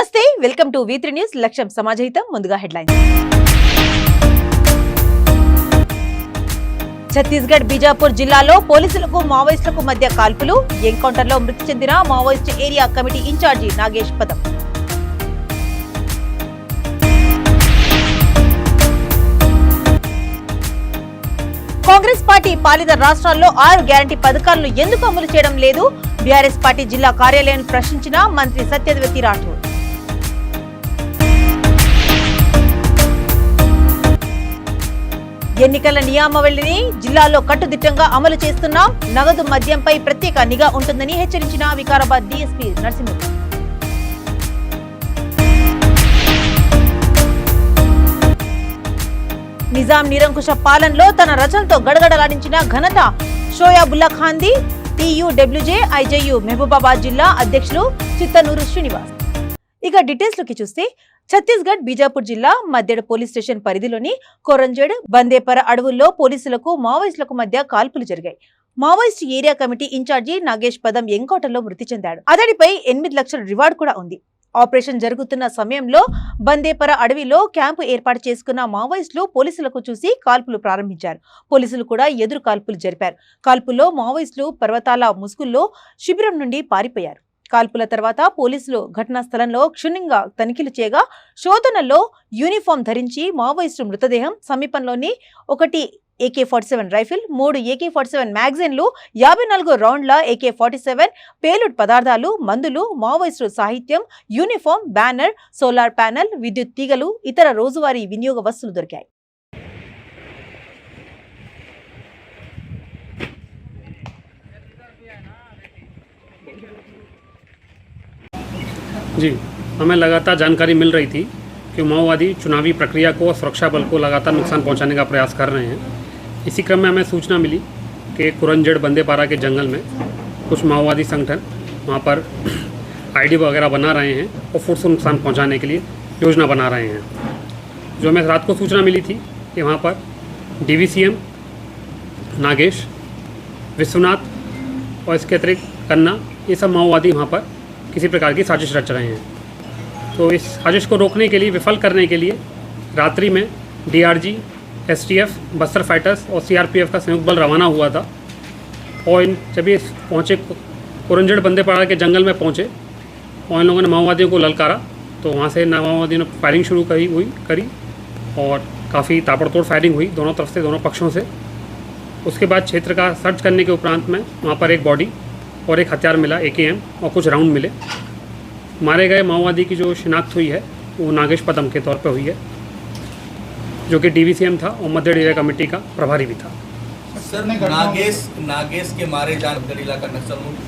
నమస్తే, welcome to V3 news. లక్ష్యం సమాజహితం. ముందుగా హెడ్లైన్స్. ఛత్తీస్గఢ్ బీజాపూర్ జిల్లాలో పోలీసులకు మావోయిస్టులకు మధ్య కాల్పులు. ఎన్కౌంటర్లో మృతి చెందిన Maoist area committee incharge Nagesh Padam. Congress party పాలిత రాష్ట్రాల్లో 6 గ్యారంటీ పథకాలను ఎందుకు అమలు చేయడం లేదు? బీఆర్ఎస్ పార్టీ జిల్లా కార్యాలయాన్ని ప్రశ్నించిన మంత్రి సత్యవతి రాఠోడ్. ఎన్నికల నియమావళిని జిల్లాలో కట్టుదిట్టంగా అమలు చేస్తున్నాం. నగదు మద్యంపై ప్రత్యేక నిఘా ఉంటుందని హెచ్చరించిన వికారాబాద్ డీఎస్పీ నరసింహుడు. నిజాం నిరంకుశ పాలనలో తన రచనతో గడగడలాడించిన ఘనత షోయాబుల్లా ఖాన్ది. టీయూడబ్ల్యూజే ఐజేయు మహబూబాబాద్ జిల్లా అధ్యక్షులు చిత్తనూరు శ్రీనివాస్. ఇక డీటెయిల్స్ లోకి చూస్తే, ఛత్తీస్గఢ్ బీజాపూర్ జిల్లా మద్దెడ పోలీస్ స్టేషన్ పరిధిలోని కొరంజెడ్, బందేపర అడవుల్లో పోలీసులకు మావోయిస్టులకు మధ్య కాల్పులు జరిగాయి. Maoist area committee incharge Nagesh Padam ఎన్కౌంటర్లో మృతి చెందాడు. అతడిపై 8 లక్షల రివార్డు కూడా ఉంది. ఆపరేషన్ జరుగుతున్న సమయంలో బందేపర అడవిలో క్యాంపు ఏర్పాటు చేసుకున్న మావోయిస్టులు పోలీసులకు చూసి కాల్పులు ప్రారంభించారు. పోలీసులు కూడా ఎదురు కాల్పులు జరిపారు. కాల్పుల్లో మావోయిస్టులు పర్వతాల ముసుగుల్లో శిబిరం నుండి పారిపోయారు. కాల్పుల తర్వాత పోలీసులు ఘటనా స్థలంలో క్షుణ్ణంగా తనిఖీలు చేయగా శోధనలో యూనిఫామ్ ధరించి మావోయిస్టు మృతదేహం, సమీపంలోని 1 AK-47 రైఫిల్, 3 AK-47 మ్యాగజైన్లు, 54 రౌండ్ల AK-47 పేలుడ్ పదార్థాలు, మందులు, మావోయిస్టు సాహిత్యం, యూనిఫామ్, బ్యానర్, సోలార్ ప్యానెల్, విద్యుత్ తీగలు, ఇతర రోజువారీ వినియోగ వస్తువులు దొరికాయి. जी, हमें लगातार जानकारी मिल रही थी कि माओवादी चुनावी प्रक्रिया को और सुरक्षा बल को लगातार नुकसान पहुंचाने का प्रयास कर रहे हैं। इसी क्रम में हमें सूचना मिली कि कुरंजड़ बंदेपारा के जंगल में कुछ माओवादी संगठन वहां पर आईडी वगैरह बना रहे हैं और फोर्स को नुकसान पहुंचाने के लिए योजना बना रहे हैं। जो हमें रात को सूचना मिली थी कि वहाँ पर DVCM नागेश, विश्वनाथ और इसके अतिरिक्त कन्ना, ये सब माओवादी वहाँ पर किसी प्रकार की साजिश रच रहे हैं। तो इस साजिश को रोकने के लिए, विफल करने के लिए रात्रि में DRG, STF, बस्तर फाइटर्स और CRPF का संयुक्त बल रवाना हुआ था। और जब ये पहुँचे कुरंजड़ बंदेपाड़ा के जंगल में पहुँचे और इन लोगों ने माओवादियों को ललकारा, तो वहाँ से माओवादियों ने फायरिंग शुरू करी और काफ़ी ताबड़तोड़ फायरिंग हुई दोनों तरफ से, दोनों पक्षों से। उसके बाद क्षेत्र का सर्च करने के उपरांत में वहाँ पर एक बॉडी और एक हथियार मिला, AKM, और कुछ राउंड मिले। मारे गए माओवादी की जो शिनाख्त हुई है वो नागेश पदम के तौर पे हुई है, जो कि DVCM था और मध्यड एरिया कमेटी का प्रभारी भी था। सर, नागेश के मारे जान गरीला का नक्सल मुक्त?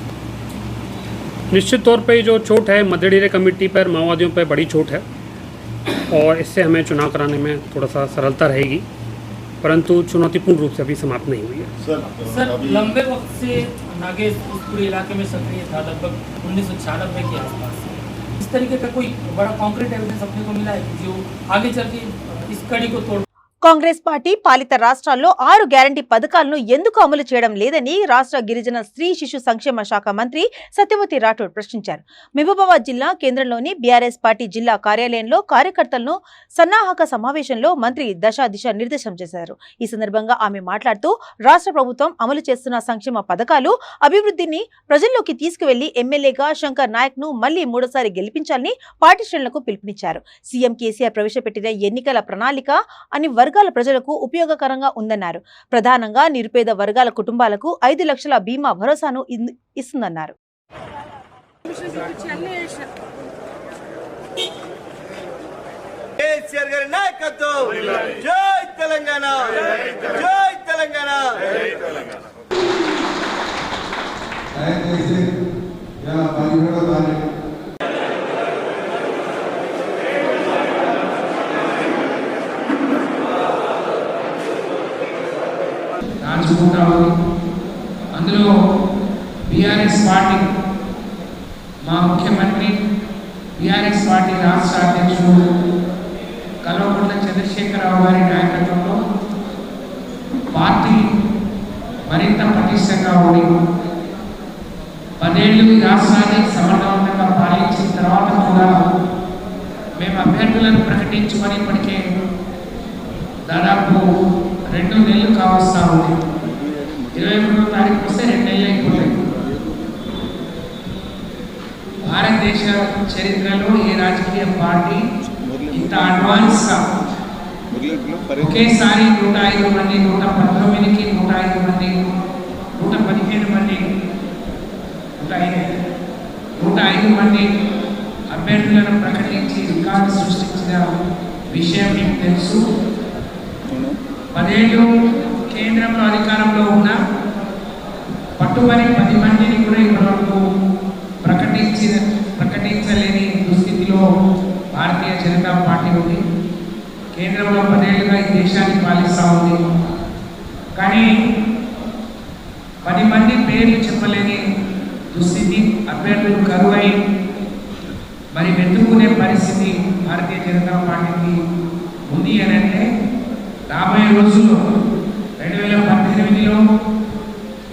निश्चित तौर पे जो चोट है मध्यड एरिया कमेटी पर, माओवादियों पर बड़ी चोट है और इससे हमें चुनाव कराने में थोड़ा सा सरलता रहेगी, परंतु चुनौतीपूर्ण रूप से अभी समाप्त नहीं हुई है। सर, लंबे वक्त से नागेश उस पूरे इलाके में सक्रिय था, लगभग 1996 के आसपास। इस तरीके का कोई बड़ा कॉन्क्रीट एविडेंस अपने को मिला है जो आगे चल के इस कड़ी को तोड़? కాంగ్రెస్ పార్టీ పాలిత రాష్ట్రాల్లో 6 గ్యారంటీ పథకాలను ఎందుకు అమలు చేయడం లేదని రాష్ట్ర గిరిజన స్త్రీ శిశు సంక్షేమ శాఖ మంత్రి సత్యవతి రాఠోడ్ ప్రశ్నించారు. మహబూబాబాద్ జిల్లా కేంద్రంలోని బీఆర్ఎస్ పార్టీ జిల్లా కార్యాలయంలో కార్యకర్తలను సన్నాహక సమావేశంలో మంత్రి దిశ నిర్దేశం చేశారు. ఈ సందర్భంగా ఆమె మాట్లాడుతూ రాష్ట్ర ప్రభుత్వం అమలు చేస్తున్న సంక్షేమ పథకాలు, అభివృద్ధిని ప్రజల్లోకి తీసుకువెళ్లి ఎమ్మెల్యేగా శంకర్ నాయక్ ను మళ్లీ 3వ సారి గెలిపించాలని పార్టీ శ్రేణులకు పిలుపునిచ్చారు. సీఎం కేసీఆర్ ప్రవేశపెట్టిన ఎన్నికల ప్రణాళిక అన్ని వర్గాల ప్రజలకు ఉపయోగకరంగా ఉందన్నారు. ప్రధానంగా నిరుపేద వర్గాల కుటుంబాలకు 5 లక్షల బీమా భరోసాను ఇస్తుందన్నారు. అందులో బీఆర్ఎస్ పార్టీ, మా ముఖ్యమంత్రి, బీఆర్ఎస్ పార్టీ రాష్ట్ర అధ్యక్షుడు కల్వకుంట్ల చంద్రశేఖరరావు గారి నాయకత్వంలో పార్టీ మరింత పటిష్టంగా ఉండి 10 ఏళ్ళు రాష్ట్రాన్ని సమర్థవంతంగా పాలించిన తర్వాత కూడా మేము అభ్యర్థులను ప్రకటించుకొని ఇప్పటికే దాదాపు 2 నెలలు కావస్తా ఉంది. 23వ తారీఖు వస్తే 2 నెలలు అయిపోతాయి. భారతదేశ చరిత్రలో ఏ రాజకీయ పార్టీ ఇంత అడ్వాన్స్గా ఒకేసారి 105 మంది, 119కి 105 మంది, 115 మంది, 105 మంది అభ్యర్థులను ప్రకటించి రికార్డు సృష్టించిన విషయం మీకు తెలుసు. 10 ఏళ్ళు కేంద్రంలో అధికారంలో ఉన్న పట్టుబడి 10 మందిని కూడా ఇప్పటివరకు ప్రకటించలేని దుస్థితిలో భారతీయ జనతా పార్టీ ఉంది. కేంద్రంలో 10 ఏళ్ళుగా ఈ దేశాన్ని పాలిస్తూ ఉంది. కానీ 10 మంది పేర్లు చెప్పలేని దుస్థితి, అభ్యర్థులు కరువై మరి వెతుక్కునే పరిస్థితి భారతీయ జనతా పార్టీకి ఉంది అని అంటే రాబోయే రోజుల్లో 2018లో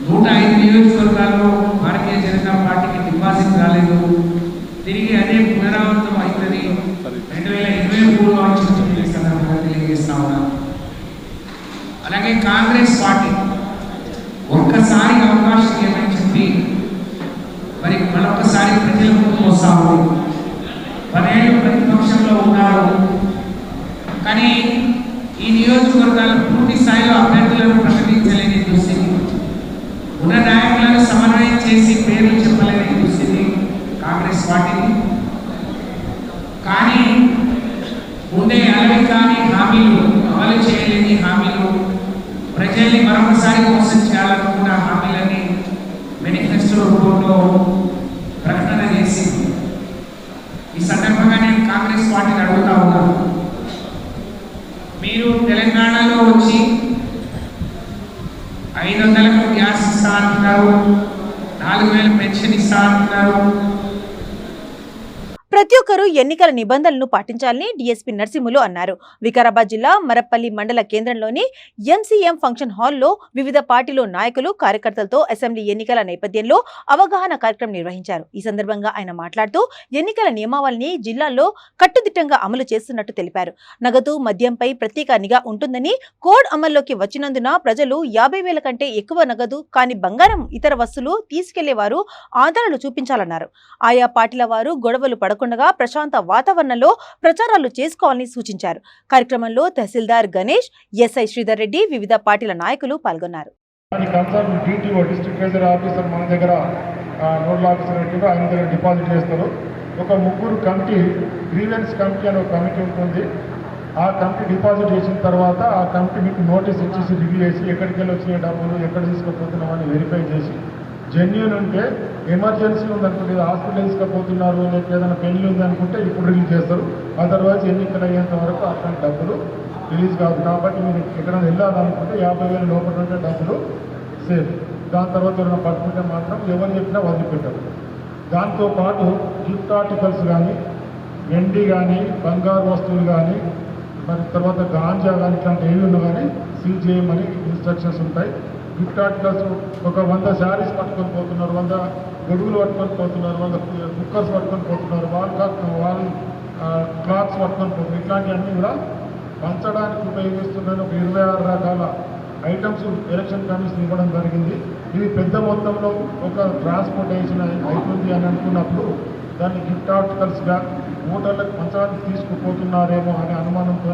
105 నియోజకవర్గాల్లో భారతీయ జనతా పార్టీకి డిపాజిట్ రాలేదు. తిరిగి అదే పునరావృతం అవుతుంది 2023లో అని సందర్భంగా తెలియజేస్తా ఉన్నాను. అలాగే కాంగ్రెస్ పార్టీ ఒక్కసారి అవకాశం ఏమని చెప్పి మరి మరొకసారి ప్రజల ముందుకు వస్తా ఉంది. 10 ఏళ్ళు ప్రతిపక్షంలో ఉన్నారు, కానీ ఈ నియోజకవర్గాల పూర్తి స్థాయిలో అభ్యర్థులను ప్రకటించలేని దుస్థితి, ఉన్న నాయకులను సమన్వయం చేసి పేర్లు చెప్పలేని దుస్థితి కాంగ్రెస్ పార్టీని. కానీ ఉండే అలవి కాని హామీలు, అమలు చేయలేని హామీలు, ప్రజల్ని మరొకసారి మోసం చేయాలనుకున్న హామీలని మేనిఫెస్టో రూపంలో ప్రకటన చేసి ఈ సందర్భంగా నేను కాంగ్రెస్ పార్టీని అడుగుతా ఉన్నాను. మీరు తెలంగాణలో వచ్చి 500లకు గ్యాస్ ఇస్తా అంటున్నారు, 4000 పెన్షన్ ఇస్తా అంటున్నారు. ప్రతి ఒక్కరూ ఎన్నికల నిబంధనలను పాటించాలని డీఎస్పీ నరసింహులు అన్నారు. వికారాబాద్ జిల్లా మరపల్లి మండల కేంద్రంలోని ఎంసీఎం ఫంక్షన్ హాల్లో వివిధ పార్టీల నాయకులు, కార్యకర్తలతో అసెంబ్లీ ఎన్నికల నేపథ్యంలో అవగాహన కార్యక్రమం నిర్వహించారు. ఈ సందర్భంగా ఆయన మాట్లాడుతూ ఎన్నికల నియమావళిని జిల్లాల్లో కట్టుదిట్టంగా అమలు చేస్తున్నట్టు తెలిపారు. నగదు, మద్యంపై ప్రత్యేక నిఘా ఉంటుందని, కోడ్ అమల్లోకి వచ్చినందున ప్రజలు 50,000 కంటే ఎక్కువ నగదు కాని బంగారం, ఇతర వస్తువులు తీసుకెళ్లే వారు ఆధారాలు చూపించాలన్నారు. ఆయా పార్టీల వారు గొడవలు పడకుండా ప్రశాంత వాతావరణంలో ప్రచారాలు చేసుకోవాలని సూచించారు. కార్యక్రమంలో తహసీల్దార్ గణేష్, ఎస్ఐ శ్రీధర్ రెడ్డి, వివిధ పార్టీల నాయకులు పాల్గొన్నారు. మన దగ్గర నోడల్ ఆఫీసర్ ఆయన దగ్గర డిపాజిట్ చేస్తారు. ఒక 3 కమిటీ, గ్రీవెన్స్ కమిటీ అనే ఒక కమిటీ ఉంటుంది. ఆ కమిటీ డిపాజిట్ చేసిన తర్వాత ఆ కమిటీ మీకు నోటీస్ ఇచ్చేసి రివ్యూ చేసి ఎక్కడికి వెళ్ళి వచ్చిన డబ్బులు, ఎక్కడ తీసుకుపోతున్నామని వెరిఫై చేసి, జెన్యూన్ ఉంటే, ఎమర్జెన్సీ ఉందనుకుంటే, హాస్పిటల్ తీసుకుపోతున్నారు, లేకపోతే ఏదైనా పెళ్లి ఉందనుకుంటే ఇప్పుడు రిలీజ్ చేస్తారు. అదర్వైజ్ ఎన్నికలు అయ్యేంత వరకు అట్లాంటి డబ్బులు రిలీజ్ కాదు. కాబట్టి మీరు ఎక్కడైనా వెళ్ళాలనుకుంటే 50,000 లోపల ఉంటే డబ్బులు సేఫ్. దాని తర్వాత ఎవరైనా పట్టుకుంటే మాత్రం ఎవరు చెప్పినా వదిలిపెట్టారు. దాంతోపాటు గిఫ్ట్ ఆర్టికల్స్ కానీ, వెండి కానీ, బంగారు వస్తువులు కానీ, మరి తర్వాత గాంజా కానీ ఇట్లాంటి ఏవి ఉన్నా కానీ సీజ్ చేయమని ఇన్స్ట్రక్షన్స్ ఉంటాయి. గిఫ్ట్ ఆర్టికల్స్ ఒక 100 శారీస్ పట్టుకొని పోతున్నారు, 100 గొడుగులు పట్టుకొని పోతున్నారు, 100 కుక్కర్స్ పట్టుకొని పోతున్నారు, వాల్ క్లాత్స్ పట్టుకొని పోతున్నారు. ఇట్లాంటివన్నీ కూడా పంచడానికి ఉపయోగిస్తున్న ఒక 26 రకాల ఐటమ్స్ ఎలక్షన్ కమిషన్ ఇవ్వడం జరిగింది. ఇది పెద్ద మొత్తంలో ఒక ట్రాన్స్పోర్టేషన్ అవుతుంది అని అనుకున్నప్పుడు దాన్ని గిఫ్ట్ ఆర్టికల్స్గా ఓటర్లకు పంచడానికి తీసుకుపోతున్నారేమో అనే అనుమానంతో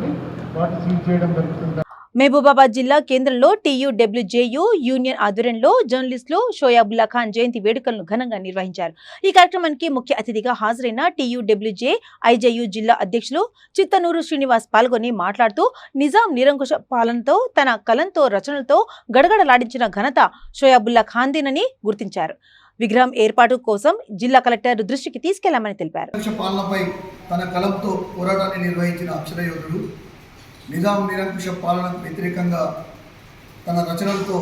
వాటిని సీజ్ చేయడం జరుగుతుంది. మహబూబాబాద్ జిల్లా కేంద్రంలో TUWJU యూనియన్ ఆధ్వర్యంలో జర్నలిస్టులు షోయాబుల్లా ఖాన్ జయంతి వేడుకలను ఘనంగా నిర్వహించారు. ఈ కార్యక్రమానికి ముఖ్య అతిథిగా హాజరైన TUWJ-IJU జిల్లా అధ్యక్షులు చిత్తనూరు శ్రీనివాస్ పాల్గొని మాట్లాడుతూ నిజాం నిరంకుశ పాలనతో తన కలంతో, రచనలతో గడగడలాడించిన ఘనత షోయాబుల్లా ఖాన్దేనని గుర్తించారు. విగ్రహం ఏర్పాటు కోసం జిల్లా కలెక్టర్ దృష్టికి తీసుకెళ్లామని తెలిపారు. పాలనపై తన కలంతో పోరాటాన్ని నిర్వహించిన అక్షరయోధుడు, నిజాం నిరంకుశ పాలనకు వ్యతిరేకంగా తన రచనలతో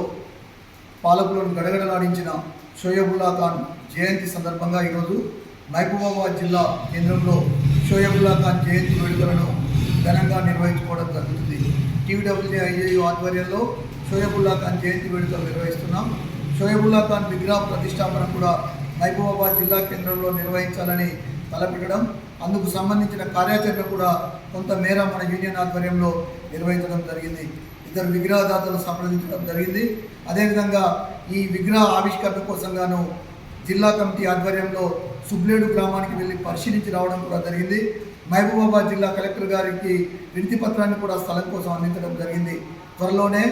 పాలకులను గడగడలాడించిన షోయబుల్లా ఖాన్ జయంతి సందర్భంగా ఈరోజు మహబూబాబాద్ జిల్లా కేంద్రంలో షోయబుల్లా ఖాన్ జయంతి వేడుకలను ఘనంగా నిర్వహించుకోవడం జరుగుతుంది. TUWJ-IJU ఆధ్వర్యంలో షోయబుల్లా ఖాన్ జయంతి వేడుకలు నిర్వహిస్తున్నాం. షోయబుల్లా ఖాన్ విగ్రహ ప్రతిష్టాపన కూడా మహబూబాబాద్ జిల్లా కేంద్రంలో నిర్వహించాలని తలపెట్టడం అందుకు సంబంధించిన కార్యాచరణ కూడా కొంత మేర మన యూనియన్ ఆధ్వర్యంలో నిర్వహించడం జరిగింది. ఇద్దరు విగ్రహదాతలు సంప్రదించడం జరిగింది. అదేవిధంగా ఈ విగ్రహ ఆవిష్కరణ కోసం గాను జిల్లా కమిటీ ఆధ్వర్యంలో సుబ్లేడు గ్రామానికి వెళ్ళి పరిశీలించి రావడం కూడా జరిగింది. మహబూబాబాద్ జిల్లా కలెక్టర్ గారికి వినతి పత్రాన్ని కూడా స్థలం కోసం అందించడం జరిగింది. త్వరలోనే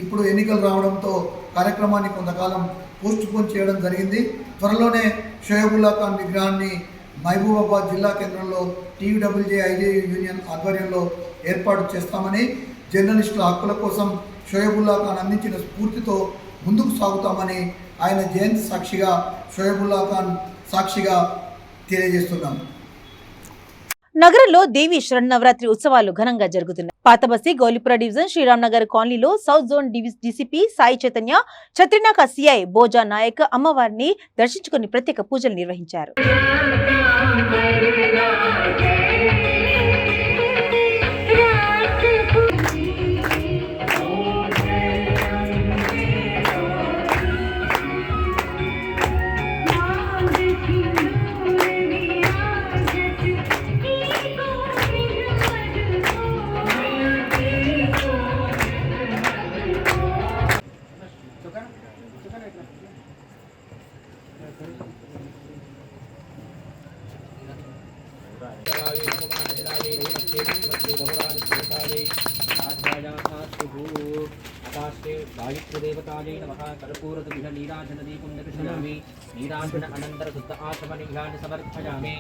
ఇప్పుడు ఎన్నికలు రావడంతో కార్యక్రమాన్ని కొంతకాలం పోస్ట్ పోన్ చేయడం జరిగింది. త్వరలోనే షోయబుల్లా ఖాన్ విగ్రహాన్ని మహబూబాబాద్ జిల్లా కేంద్రంలో టీయూడబ్ల్యూజే ఐజేయూ యూనియన్ ఆధ్వర్యంలో ఏర్పాటు చేస్తామని, జర్నలిస్టుల హక్కుల కోసం షోయబుల్లా ఖాన్ అందించిన స్ఫూర్తితో ముందుకు సాగుతామని ఆయన జయంతి సాక్షిగా, షోయబుల్లా ఖాన్ సాక్షిగా తెలియజేస్తున్నాం. నగరంలో దేవి శరన్నవరాత్రి ఉత్సవాలు ఘనంగా జరుగుతున్నాయి. పాతబస్తి గౌలిపుర డివిజన్ శ్రీరామ్ నగర్ కాలనీలో south zone DCP Sai Chaitanya, Chatrinaka CI Bhoja Naik అమ్మవారిని దర్శించుకుని ప్రత్యేక పూజలు నిర్వహించారు. गायत्रीदेवतायै नमः। कर्पूरदुग्ध नीराजनदीपं दर्शयामि। नीराजन अनंतर शुद्ध आचमनिघ्राण समर्पयामि।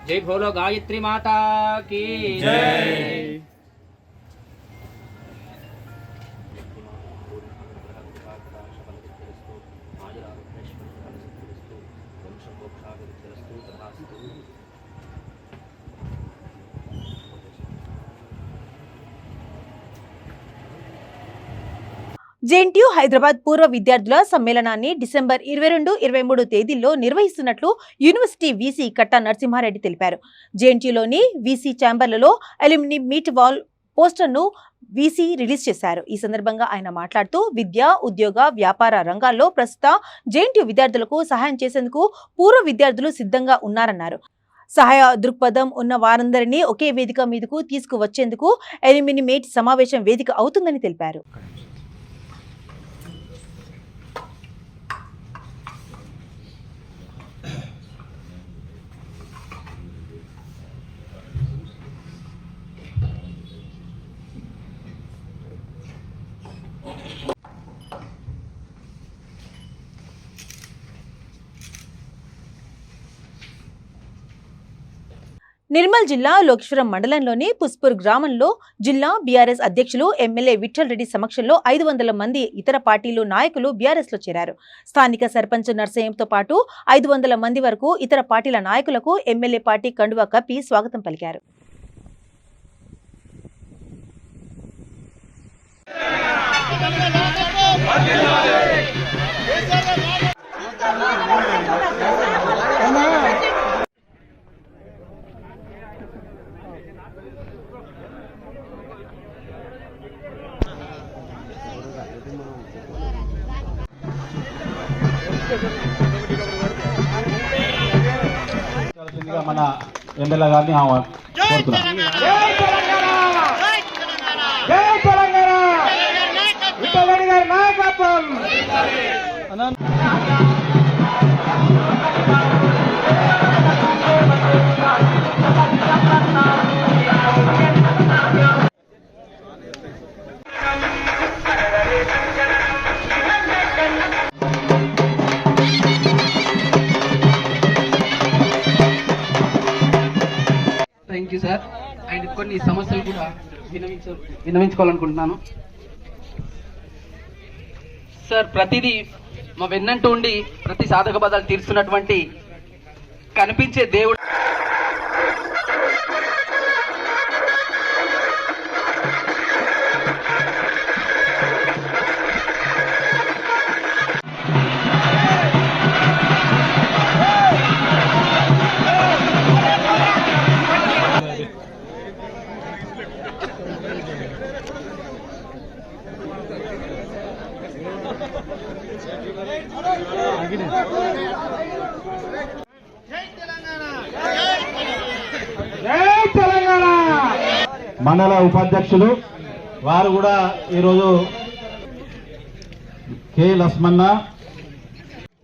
जय भोलो गायत्री माता की जय। జేఎన్టీయూ హైదరాబాద్ పూర్వ విద్యార్థుల సమ్మేళనాన్ని డిసెంబర్ 22, 23 తేదీల్లో నిర్వహిస్తున్నట్లు యూనివర్సిటీ వీసీ కట్టా నరసింహారెడ్డి తెలిపారు. జేఎన్టీయూలోని వీసీ ఛాంబర్లలో అల్యూమిని మీట్ వాల్ పోస్టర్ను వీసీ రిలీజ్ చేశారు. ఈ సందర్భంగా ఆయన మాట్లాడుతూ విద్య, ఉద్యోగ, వ్యాపార రంగాల్లో ప్రస్తుత జేఎన్టీయూ విద్యార్థులకు సహాయం చేసేందుకు పూర్వ విద్యార్థులు సిద్ధంగా ఉన్నారన్నారు. సహాయ దృక్పథం ఉన్న వారందరినీ ఒకే వేదిక మీదకు తీసుకువచ్చేందుకు అల్యూమిని మీట్ సమావేశం వేదిక అవుతుందని తెలిపారు. నిర్మల్ జిల్లా లోకేశ్వరం మండలంలోని పుష్పూర్ గ్రామంలో జిల్లా బీఆర్ఎస్ అధ్యక్షులు ఎమ్మెల్యే విఠల్ రెడ్డి సమక్షంలో 500 మంది ఇతర పార్టీలు నాయకులు బీఆర్ఎస్ లో చేరారు. స్థానిక సర్పంచ్ నర్సయ్యంతో పాటు 500 మంది వరకు ఇతర పార్టీల నాయకులకు ఎమ్మెల్యే పార్టీ కండువా కప్పి స్వాగతం పలికారు. మన ఎమ్మెల్యే గారిని కోరుతున్నాం. Thank you sir. అండ్ కొన్ని సమస్యలు కూడా విన్నవించుకోవాలనుకుంటున్నాను సార్. ప్రతిదీ మా వెన్నంటూ ఉండి ప్రతి సాధక బాధలు తీరుస్తున్నటువంటి కనిపించే దేవుడు జై తెలంగాణ. మండల ఉపాధ్యక్షులు వారు కూడా ఈరోజు కె లక్ష్మణ.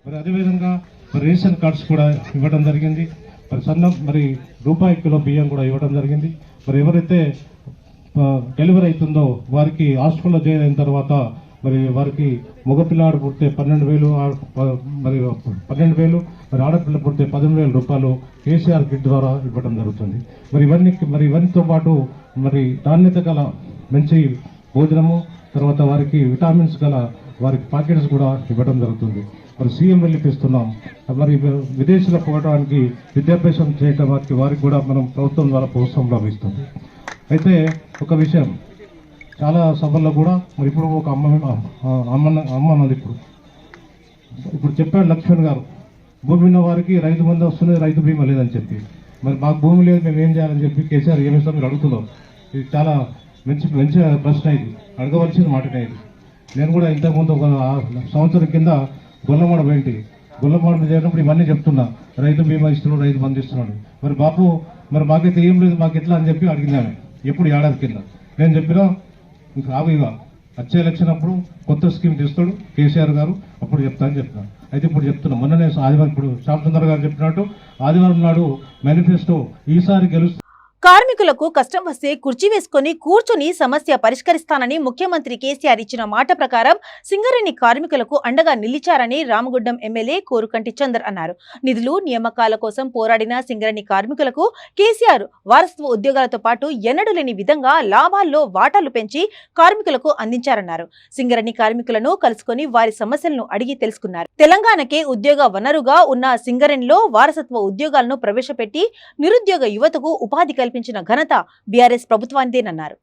మరి అదేవిధంగా రేషన్ కార్డ్స్ కూడా ఇవ్వడం జరిగింది. మరి సన్నం మరి రూపాయి కిలో బియ్యం కూడా ఇవ్వడం జరిగింది. మరి ఎవరైతే డెలివరీ అవుతుందో వారికి హాస్పిటల్లో జాయిన్ అయిన తర్వాత మరి వారికి మగపిల్లాడు పుడితే 12,000, మరి 12,000, మరి ఆడపిల్ల పుడితే 15,000 రూపాయలు కేసీఆర్ కిట్ ద్వారా ఇవ్వడం జరుగుతుంది. మరి ఇవన్నీతో పాటు మరి నాణ్యత గల మంచి భోజనము, తర్వాత వారికి విటామిన్స్ గల వారికి ప్యాకెట్స్ కూడా ఇవ్వడం జరుగుతుంది. మరి సీఎం రిలీఫ్ ఇస్తున్నాం. మరి విదేశాలకు పోవడానికి విద్యాభ్యాసం చేయడం వారికి కూడా మనం ప్రభుత్వం ద్వారా ప్రోత్సాహం లభిస్తుంది. అయితే ఒక విషయం, చాలా సభల్లో కూడా మరి ఇప్పుడు ఒక అమ్మ అన్నది ఇప్పుడు చెప్పాడు లక్ష్మణ్ గారు, భూమి ఉన్న వారికి రైతు బంధు వస్తుంది, రైతు బీమా లేదని చెప్పి. మరి మాకు భూమి లేదు, మేము ఏం చేయాలని చెప్పి కేసీఆర్ ఏమేస్తాం మీరు అడుగుతున్నాం. ఇది చాలా మంచి ప్రశ్న, ఇది అడగవలసిన మాటనే. ఇది నేను కూడా ఇంతకుముందు ఒక సంవత్సరం కింద గొల్లమాడ చేరినప్పుడు ఇవన్నీ చెప్తున్నా, రైతు బీమా ఇస్తున్నాడు, రైతు బంధు ఇస్తున్నాడు. మరి బాపు మరి మాకైతే ఏం లేదు, మాకు ఎట్లా అని చెప్పి అడిగినాను ఎప్పుడు ఏడాది కింద. నేను చెప్పినా ఇంకా ఆవిగా వచ్చే ఎలక్షన్ అప్పుడు కొత్త స్కీమ్ తీస్తాడు కేసీఆర్ గారు, అప్పుడు చెప్తా అని చెప్పినాను. అయితే ఇప్పుడు చెప్తున్నా, మొన్ననే ఆదివారం ఇప్పుడు శ్యామసుందర్ గారు చెప్పినట్టు ఆదివారం నాడు మేనిఫెస్టో ఈసారి గెలుస్తుంది. కార్మికులకు కష్టం వస్తే కుర్చీ వేసుకుని కూర్చుని సమస్య పరిష్కరిస్తానని ముఖ్యమంత్రి కేసీఆర్ ఇచ్చిన మాట ప్రకారం సింగరేణి కార్మికులకు అండగా నిలిచారని రామగుండం ఎమ్మెల్యే కోరుకంటి చందర్ అన్నారు. నిధులు నియామకాల కోసం పోరాడిన సింగరేణి కార్మికులకు కేసీఆర్ వారసత్వ ఉద్యోగాలతో పాటు ఎన్నడూ లేని విధంగా లాభాల్లో వాటాలు పెంచి కార్మికులకు అందించారన్నారు. సింగరేణి కార్మికులను కలుసుకొని వారి సమస్యలను అడిగి తెలుసుకున్నారు. తెలంగాణకే ఉద్యోగ వనరుగా ఉన్న సింగరేణిలో వారసత్వ ఉద్యోగాలను ప్రవేశపెట్టి నిరుద్యోగ యువతకు ఉపాధి కల్పించిన ఘనత బీఆర్ఎస్ ప్రభుత్వానిదేనన్నారు.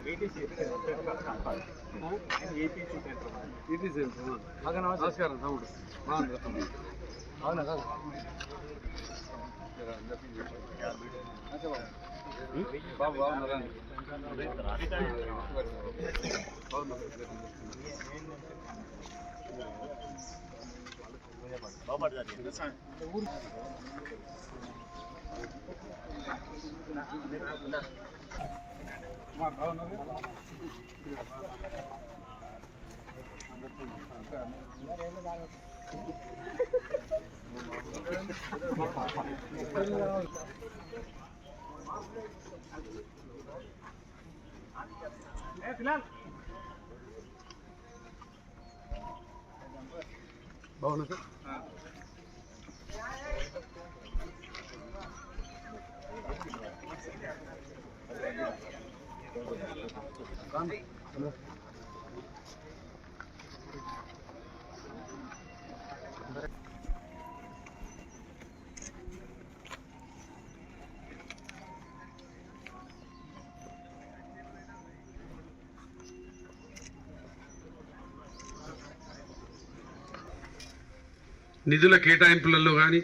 నిధుల కేటాయింపులలో కానీ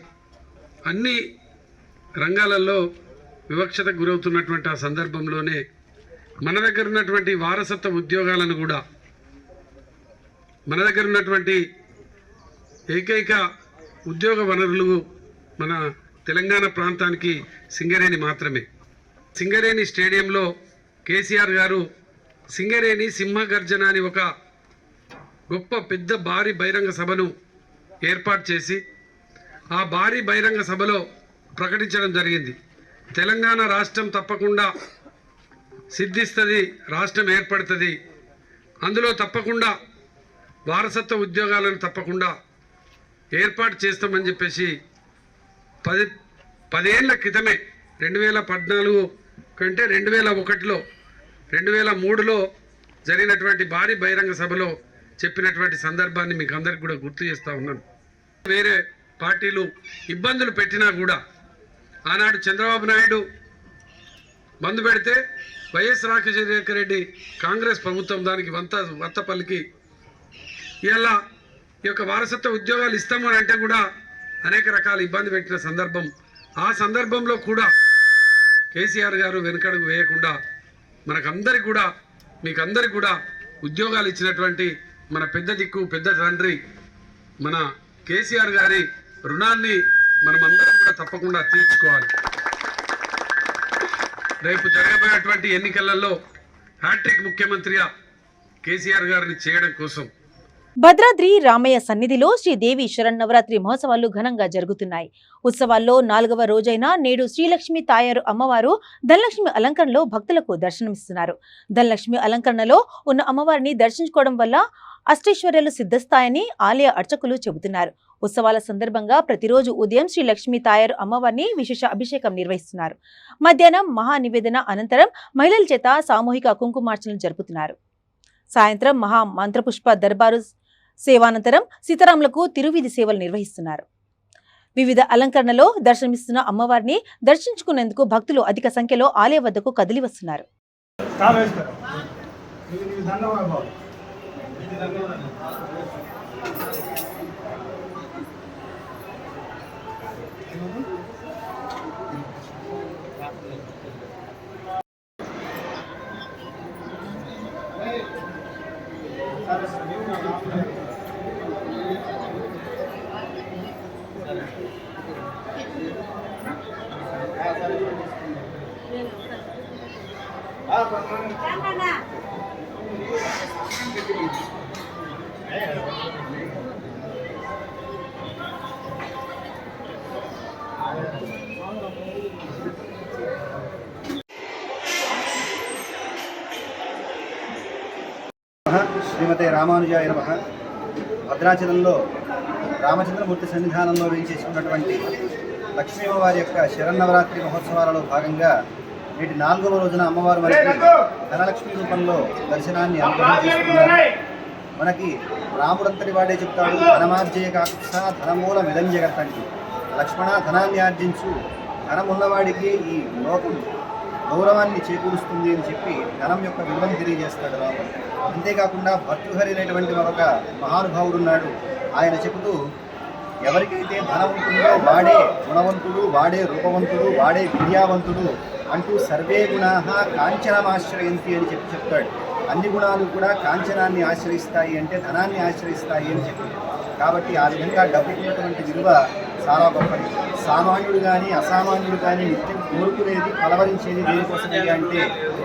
అన్ని రంగాలలో వివక్షతకు గురవుతున్నటువంటి ఆ సందర్భంలోనే మన దగ్గర ఉన్నటువంటి వారసత్వ ఉద్యోగాలను కూడా, మన దగ్గర ఉన్నటువంటి ఏకైక ఉద్యోగ వనరులు మన తెలంగాణ ప్రాంతానికి సింగరేణి మాత్రమే. సింగరేణి స్టేడియంలో కేసీఆర్ గారు సింగరేణి సింహగర్జన అని ఒక గొప్ప పెద్ద భారీ బహిరంగ సభను ఏర్పాటు చేసి ఆ భారీ బహిరంగ సభలో ప్రకటించడం జరిగింది. తెలంగాణ రాష్ట్రం తప్పకుండా సిద్ధిస్తుంది, రాష్ట్రం ఏర్పడుతుంది, అందులో తప్పకుండా వారసత్వ ఉద్యోగాలను తప్పకుండా ఏర్పాటు చేస్తామని చెప్పేసి 10 ఏళ్ల క్రితమే 2014 కంటే 2001లో 2003లో జరిగినటువంటి భారీ బహిరంగ సభలో చెప్పినటువంటి సందర్భాన్ని మీకు అందరికి కూడా గుర్తు చేస్తూ ఉన్నాను. వేరే పార్టీలు ఇబ్బందులు పెట్టినా కూడా ఆనాడు చంద్రబాబు నాయుడు బంద్ పెడితే వైఎస్ రాజశేఖర రెడ్డి కాంగ్రెస్ ప్రభుత్వం దానికి వంత పలికి ఇలా ఈ యొక్క వారసత్వ ఉద్యోగాలు ఇస్తాము అని అంటే కూడా అనేక రకాల ఇబ్బంది పెట్టిన సందర్భం. ఆ సందర్భంలో కూడా కేసీఆర్ గారు వెనుకడుగు వేయకుండా మనకందరికి కూడా మీకందరికి కూడా ఉద్యోగాలు ఇచ్చినటువంటి మన పెద్ద దిక్కు పెద్ద తండ్రి మన కేసీఆర్ గారి రుణాన్ని మనమందరం కూడా తప్పకుండా తీర్చుకోవాలి. రేపు జరగబోయేటువంటి ఎన్నికలలో హ్యాట్రిక్ ముఖ్యమంత్రిగా కేసీఆర్ గారిని చేయడం కోసం భద్రాద్రి రామయ్య సన్నిధిలో శ్రీదేవి శరన్నవరాత్రి మహోత్సవాలు ఘనంగా జరుగుతున్నాయి. ఉత్సవాల్లో 4వ రోజైన నేడు శ్రీలక్ష్మి తాయారు అమ్మవారు ధనలక్ష్మి అలంకరణలో భక్తులకు దర్శనమిస్తున్నారు. ధనలక్ష్మి అలంకరణలో ఉన్న అమ్మవారిని దర్శించుకోవడం వల్ల అష్టైశ్వర్యాలు సిద్ధిస్తాయని ఆలయ అర్చకులు చెబుతున్నారు. ఉత్సవాల సందర్భంగా ప్రతిరోజు ఉదయం శ్రీ లక్ష్మీ తాయారు అమ్మవారిని విశేష అభిషేకం నిర్వహిస్తున్నారు. మధ్యాహ్నం మహానివేదన అనంతరం మహిళల చేత సామూహిక కుంకుమార్చనలు జరుపుతున్నారు. సాయంత్రం మహా మంత్రపుష్ప దర్బారు సేవానంతరం సీతారాములకు తిరువీధి సేవలు నిర్వహిస్తున్నారు. వివిధ అలంకరణలో దర్శనమిస్తున్న అమ్మవారిని దర్శించుకునేందుకు భక్తులు అధిక సంఖ్యలో ఆలయ వద్దకు కదిలి వస్తున్నారు. శ్రీమతే రామానుజాయ నమః. భద్రాచలంలో రామచంద్రమూర్తి సన్నిధానంలో వేయించేసుకున్నటువంటి లక్ష్మీవారి యొక్క శరన్నవరాత్రి మహోత్సవాలలో భాగంగా నేటి 4వ రోజున అమ్మవారు మనకి ధనలక్ష్మి రూపంలో దర్శనాన్ని అనుగ్రహం చేస్తున్నారు. మనకి రాముడంతటి వాడే చెప్తాడు, ధనమార్జయ కాకుత్స ధనమూల మిదం జగత్తండి. లక్ష్మణ ధనాన్ని ఆర్జించు, ధనమున్నవాడికి ఈ లోకం గౌరవాన్ని చేకూరుస్తుంది అని చెప్పి ధనం యొక్క విలువను తెలియజేస్తాడు రాముడు. అంతేకాకుండా భర్తృహరి అనేటువంటి మరొక మహానుభావుడు ఉన్నాడు. ఆయన చెబుతూ ఎవరికైతే ధనం ఉంటుందో వాడే గుణవంతుడు, వాడే రూపవంతుడు, వాడే విద్యావంతుడు అంటూ సర్వే గుణాః కాంచనమాశ్రయంతి అని చెప్తాడు. అన్ని గుణాలు కూడా కాంచనాన్ని ఆశ్రయిస్తాయి అంటే ధనాన్ని ఆశ్రయిస్తాయి అని చెప్పి. కాబట్టి ఆ విధంగా డబ్బుకున్నటువంటి విలువ చాలా గొప్పది. సామాన్యుడు కానీ అసామాన్యుడు కానీ నిత్యం కోరుకునేది కలవరించేది దేనికోసమయ్యా అంటే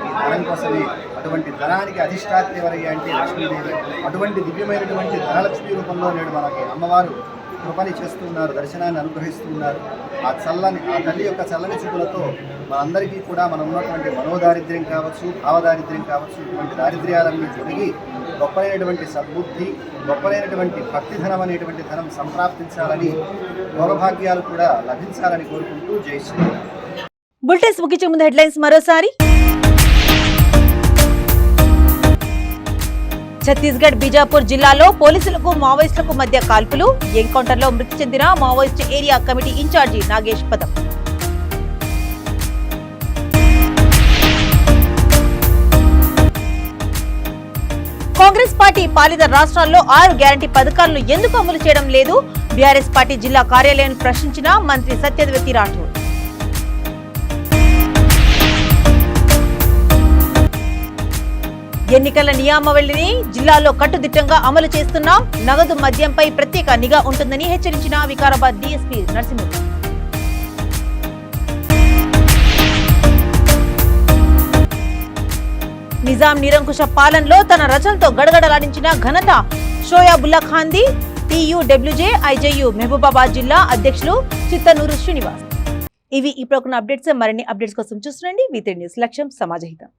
ఈ ధనం కోసమే. అటువంటి ధనానికి అధిష్టాత్రి ఎవరయ్యా అంటే లక్ష్మీదేవి. అటువంటి దివ్యమైనటువంటి ధనలక్ష్మి రూపంలో నేడు మనకి అమ్మవారు కృపని చేస్తూ ఉన్నారు, దర్శనాన్ని అనుగ్రహిస్తూ ఉన్నారు. ఆ తల్లి యొక్క చల్లని చూపులతో మనందరికీ కూడా మనం ఉన్నటువంటి మనోదారిద్ర్యం కావచ్చు, భావదారిద్ర్యం కావచ్చు, ఇటువంటి దారిద్ర్యాలన్నీ తొలగి గొప్పైనటువంటి సద్బుద్ధి, గొప్పైనటువంటి భక్తి ధనం అనేటువంటి ధనం సంప్రాప్తించాలని, భోగభాగ్యాలు కూడా లభించాలని కోరుకుంటూ జై శ్రీరామ్. బులెటిన్స్ ముగించే ముందు హెడ్లైన్స్ మరోసారి. ఛత్తీస్గఢ్ బీజాపూర్ జిల్లాలో పోలీసులకు మావోయిస్టులకు మధ్య కాల్పులు. ఎన్కౌంటర్లో మృతి చెందిన Maoist area committee incharge Nagesh Padam. Congress party పాలిత రాష్ట్రాల్లో 6 గ్యారంటీ పథకాలను ఎందుకు అమలు చేయడం లేదు? బీఆర్ఎస్ పార్టీ జిల్లా కార్యాలయాన్ని ప్రశ్నించిన మంత్రి సత్యవతి రాఠోడ్. ఎన్నికల నియమావళిని జిల్లాలో కట్టుదిట్టంగా అమలు చేస్తున్నాం. నగదు మద్యంపై ప్రత్యేక నిఘా ఉంటుందని హెచ్చరించిన వికారాబాద్ డీఎస్పీ నరసింహుడు. నిజాం నిరంకుశ పాలనలో తన రచనలతో గడగడలాడించిన ఘనత షోయాబుల్లా ఖాంది. టీయూడబ్ల్యూజే ఐజేయు మహబూబాబాద్ జిల్లా అధ్యక్షులు చిత్తనూరు శ్రీనివాస్. ఇవి ఇప్పుడు అప్డేట్స్. మరిన్ని అప్డేట్స్ కోసం చూస్తుండండి V3 న్యూస్. లక్ష్యం సమాజహితం.